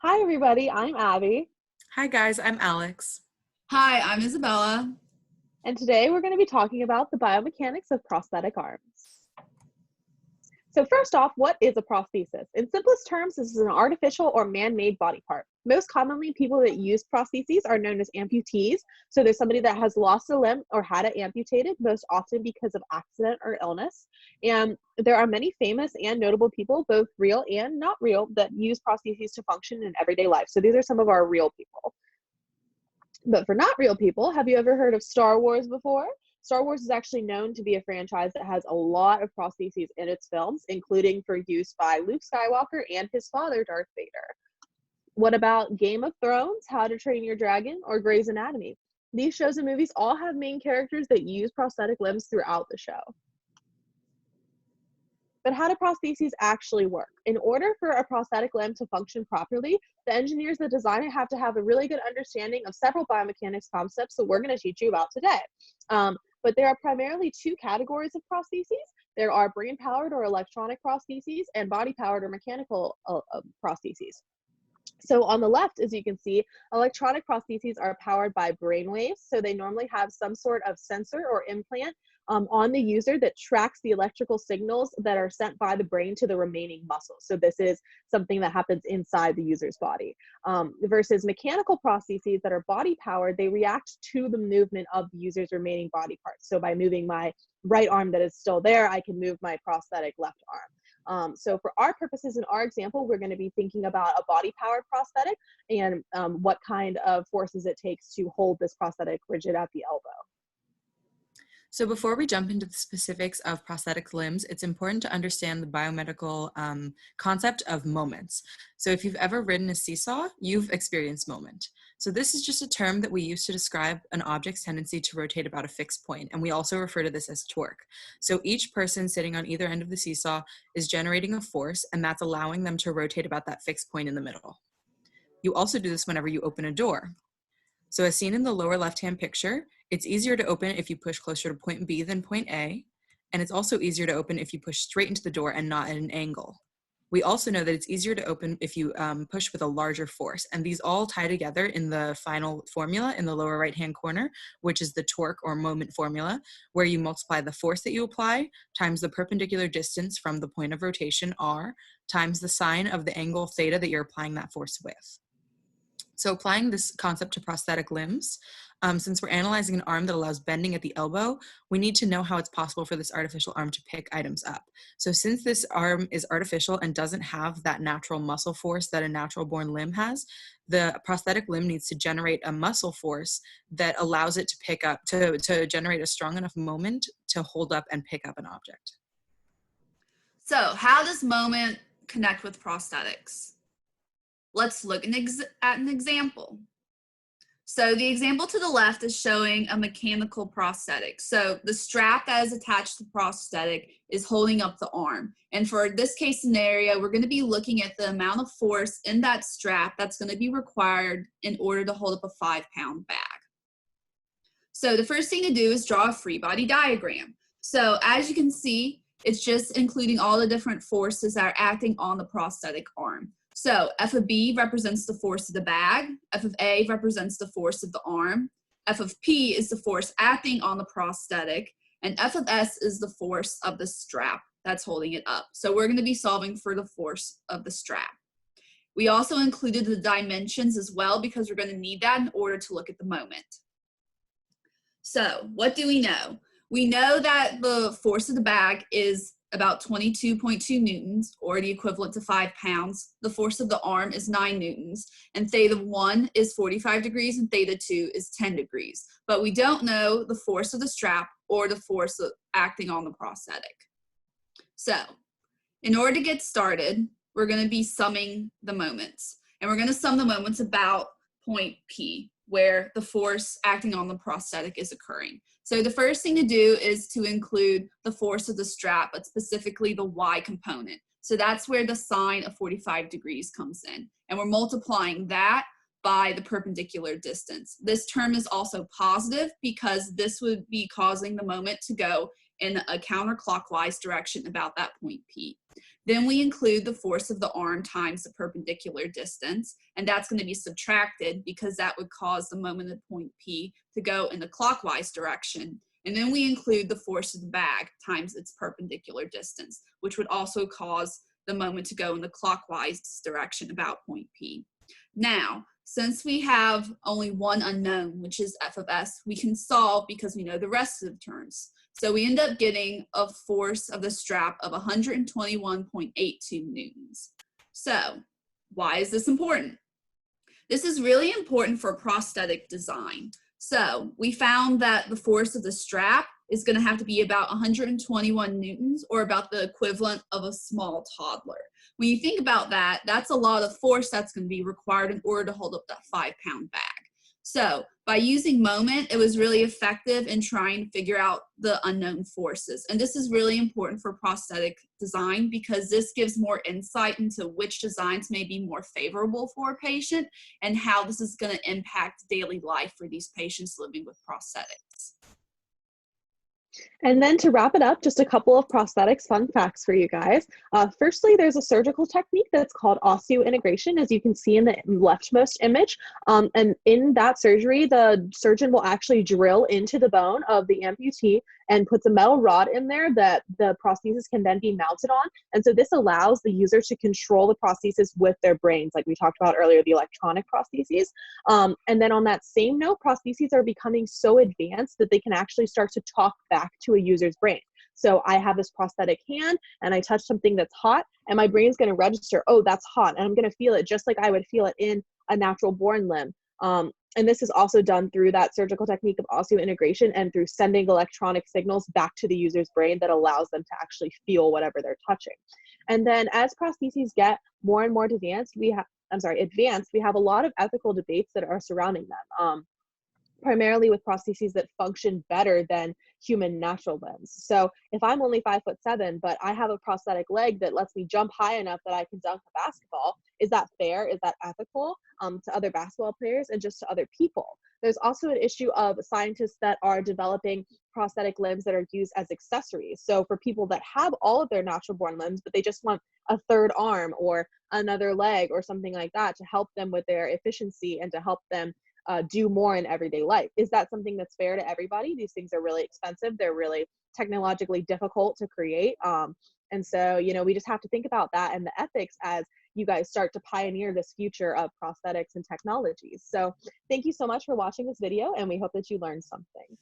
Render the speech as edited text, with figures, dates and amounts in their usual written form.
Hi, everybody. I'm Abby, Hi guys, I'm Alex. Hi, I'm Isabella. and today we're going to be talking about the biomechanics of prosthetic arms. So first off, what is a prosthesis? In simplest terms, this is an artificial or man-made body part. Most commonly, people that use prostheses are known as amputees. So there's somebody that has lost a limb or had it amputated, most often because of accident or illness. And there are many famous and notable people, both real and not real, that use prostheses to function in everyday life. So these are some of our real people. But for not real people, have you ever heard of Star Wars before? Star Wars is actually known to be a franchise that has a lot of prostheses in its films, including for use by Luke Skywalker and his father, Darth Vader. What about Game of Thrones, How to Train Your Dragon, or Grey's Anatomy? These shows and movies all have main characters that use prosthetic limbs throughout the show. But how do prostheses actually work? In order for a prosthetic limb to function properly, the engineers that design it have to have a really good understanding of several biomechanics concepts that we're going to teach you about today. But there are primarily two categories of prostheses. There are brain-powered or electronic prostheses and body-powered or mechanical prostheses. So on the left, as you can see, electronic prostheses are powered by brain waves. So they normally have some sort of sensor or implant on the user that tracks the electrical signals that are sent by the brain to the remaining muscles. So this is something that happens inside the user's body. Versus mechanical prostheses that are body powered, they react to the movement of the user's remaining body parts. So by moving my right arm that is still there, I can move my prosthetic left arm. So for our purposes in our example, we're going to be thinking about a body-powered prosthetic and what kind of forces it takes to hold this prosthetic rigid at the elbow. So before we jump into the specifics of prosthetic limbs, it's important to understand the biomedical concept of moments. So if you've ever ridden a seesaw, you've experienced moment. So this is just a term that we use to describe an object's tendency to rotate about a fixed point, and we also refer to this as torque. So each person sitting on either end of the seesaw is generating a force, and that's allowing them to rotate about that fixed point in the middle. You also do this whenever you open a door. So as seen in the lower left-hand picture, it's easier to open if you push closer to point B than point A, and it's also easier to open if you push straight into the door and not at an angle. We also know that it's easier to open if you push with a larger force, and these all tie together in the final formula in the lower right-hand corner, which is the torque or moment formula, where you multiply the force that you apply times the perpendicular distance from the point of rotation, R, times the sine of the angle theta that you're applying that force with. So applying this concept to prosthetic limbs, since we're analyzing an arm that allows bending at the elbow, we need to know how it's possible for this artificial arm to pick items up. So since this arm is artificial and doesn't have that natural muscle force that a natural born limb has, the prosthetic limb needs to generate a muscle force that allows it to pick up, to generate a strong enough moment to hold up and pick up an object. So how does moment connect with prosthetics? Let's look at an example. So the example to the left is showing a mechanical prosthetic. So the strap that is attached to the prosthetic is holding up the arm. And for this case scenario, we're going to be looking at the amount of force in that strap that's going to be required in order to hold up a 5-pound bag. So the first thing to do is draw a free body diagram. So as you can see, it's just including all the different forces that are acting on the prosthetic arm. So F of B represents the force of the bag, F of A represents the force of the arm, F of P is the force acting on the prosthetic, and F of S is the force of the strap that's holding it up. So we're going to be solving for the force of the strap. We also included the dimensions as well because we're going to need that in order to look at the moment. So what do we know? We know that the force of the bag is about 22.2 newtons, or the equivalent to 5 pounds. The force of the arm is 9 newtons, and theta 1 is 45 degrees, and theta 2 is 10 degrees. But we don't know the force of the strap or the force acting on the prosthetic. So, in order to get started, we're going to be summing the moments. And we're going to sum the moments about point P, where the force acting on the prosthetic is occurring. So the first thing to do is to include the force of the strap, but specifically the Y component. So that's where the sine of 45 degrees comes in. And we're multiplying that by the perpendicular distance. This term is also positive because this would be causing the moment to go in a counterclockwise direction about that point P. Then we include the force of the arm times the perpendicular distance, and that's going to be subtracted because that would cause the moment at point P to go in the clockwise direction. And then we include the force of the bag times its perpendicular distance, which would also cause the moment to go in the clockwise direction about point P. Now, since we have only one unknown, which is f of s, we can solve because we know the rest of the terms. So we end up getting a force of the strap of 121.82 newtons. So why is this important? This is really important for prosthetic design. So we found that the force of the strap is going to have to be about 121 newtons, or about the equivalent of a small toddler. When you think about that, that's a lot of force that's going to be required in order to hold up that 5-pound bag. So by using moment, it was really effective in trying to figure out the unknown forces. And this is really important for prosthetic design because this gives more insight into which designs may be more favorable for a patient and how this is going to impact daily life for these patients living with prosthetics. And then to wrap it up, just a couple of prosthetics fun facts for you guys. Firstly, there's a surgical technique that's called osseointegration, as you can see in the leftmost image. And in that surgery, the surgeon will actually drill into the bone of the amputee and puts a metal rod in there that the prosthesis can then be mounted on. And so this allows the user to control the prosthesis with their brains, like we talked about earlier, the electronic prostheses. And then on that same note, prostheses are becoming so advanced that they can actually start to talk back to a user's brain. So I have this prosthetic hand and I touch something that's hot and my brain's going to register, oh, that's hot. And I'm going to feel it just like I would feel it in a natural born limb. And this is also done through that surgical technique of osseointegration and through sending electronic signals back to the user's brain that allows them to actually feel whatever they're touching. And then as prostheses get more and more advanced, we have a lot of ethical debates that are surrounding them. Primarily with prostheses that function better than human natural limbs. So if I'm only 5'7", but I have a prosthetic leg that lets me jump high enough that I can dunk a basketball, is that fair? Is that ethical to other basketball players and just to other people? There's also an issue of scientists that are developing prosthetic limbs that are used as accessories. So for people that have all of their natural born limbs, but they just want a third arm or another leg or something like that to help them with their efficiency and to help them do more in everyday life. Is that something that's fair to everybody? These things are really expensive. They're really technologically difficult to create. And so, we just have to think about that and the ethics as you guys start to pioneer this future of prosthetics and technologies. So thank you so much for watching this video, and we hope that you learned something.